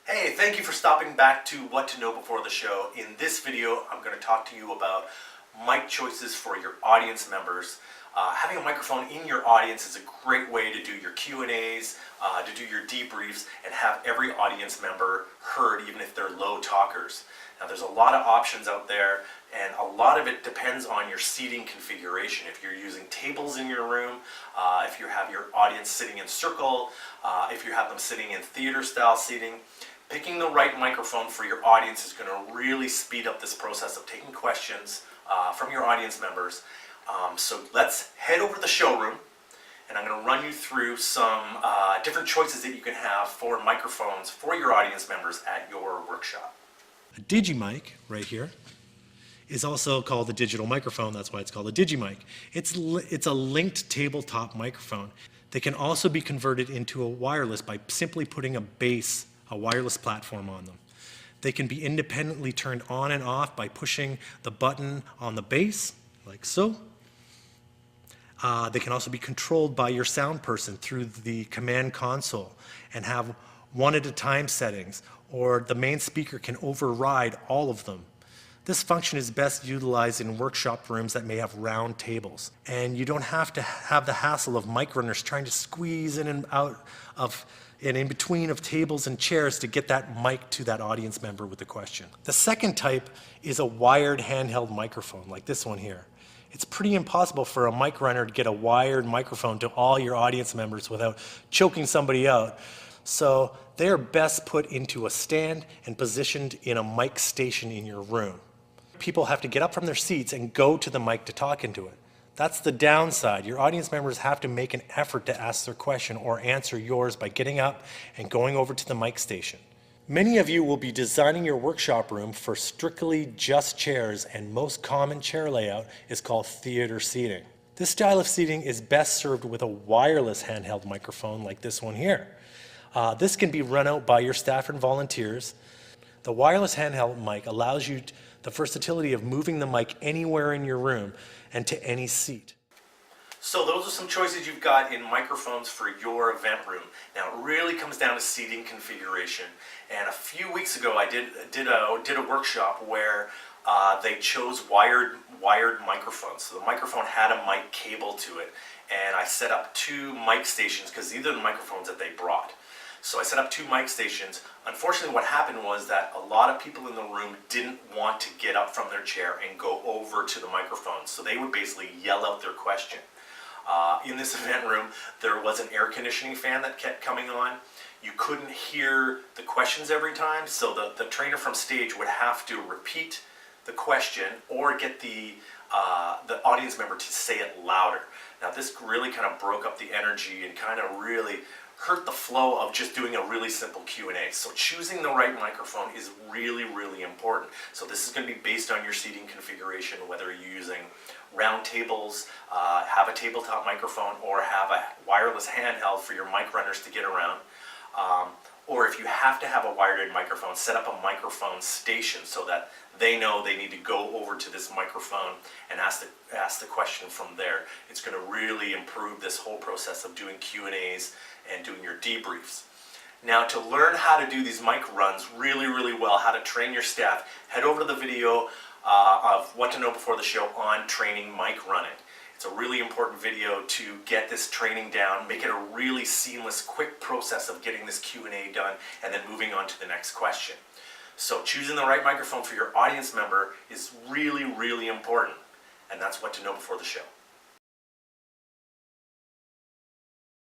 Hey, thank you for stopping back to What to Know Before the Show. In this video, I'm going to talk to you about mic choices for your audience members. Having a microphone in your audience is a great way to do your Q&As, to do your debriefs, and have every audience member heard, even if they're low talkers. Now, there's a lot of options out there, and a lot of it depends on your seating configuration. If you're using tables in your room, if you have your audience sitting in circle, if you have them sitting in theater-style seating, picking the right microphone for your audience is going to really speed up this process of taking questions from your audience members. So let's head over to the showroom, and I'm going to run you through some different choices that you can have for microphones for your audience members at your workshop. A DigiMic right here is also called a digital microphone. That's why it's called a DigiMic. It's a linked tabletop microphone. They can also be converted into a wireless by simply putting a wireless platform on them. They can be independently turned on and off by pushing the button on the base, like so. They can also be controlled by your sound person through the command console and have one at a time settings, or the main speaker can override all of them. This function is best utilized in workshop rooms that may have round tables, and you don't have to have the hassle of mic runners trying to squeeze in and out of and in between of tables and chairs to get that mic to that audience member with the question. The second type is a wired handheld microphone, like this one here. It's pretty impossible for a mic runner to get a wired microphone to all your audience members without choking somebody out. So they are best put into a stand and positioned in a mic station in your room. People have to get up from their seats and go to the mic to talk into it. That's the downside. Your audience members have to make an effort to ask their question or answer yours by getting up and going over to the mic station. Many of you will be designing your workshop room for strictly just chairs, and most common chair layout is called theater seating. This style of seating is best served with a wireless handheld microphone like this one here. This can be run out by your staff and volunteers. The wireless handheld mic allows you the versatility of moving the mic anywhere in your room and to any seat. So those are some choices you've got in microphones for your event room. Now it really comes down to seating configuration. And a few weeks ago I did a workshop where they chose wired microphones. So the microphone had a mic cable to it, and I set up 2 mic stations because these are the microphones that they brought. So I set up 2 mic stations. Unfortunately, what happened was that a lot of people in the room didn't want to get up from their chair and go over to the microphone. So they would basically yell out their question. In this event room, there was an air conditioning fan that kept coming on. You couldn't hear the questions every time, so the trainer from stage would have to repeat the question or get the audience member to say it louder. Now this really kind of broke up the energy and kind of really hurt the flow of just doing a really simple Q&A. So choosing the right microphone is really, really important. So this is going to be based on your seating configuration, whether you're using round tables, have a tabletop microphone, or have a wireless handheld for your mic runners to get around. Or if you have to have a wired microphone, set up a microphone station so that they know they need to go over to this microphone and ask the question from there. It's going to really improve this whole process of doing Q&As and doing your debriefs. Now, to learn how to do these mic runs really, really well, how to train your staff, head over to the video of What to Know Before the Show on training mic running. It's a really important video to get this training down, make it a really seamless, quick process of getting this Q&A done and then moving on to the next question. So choosing the right microphone for your audience member is really, really important, and that's What to Know Before the Show.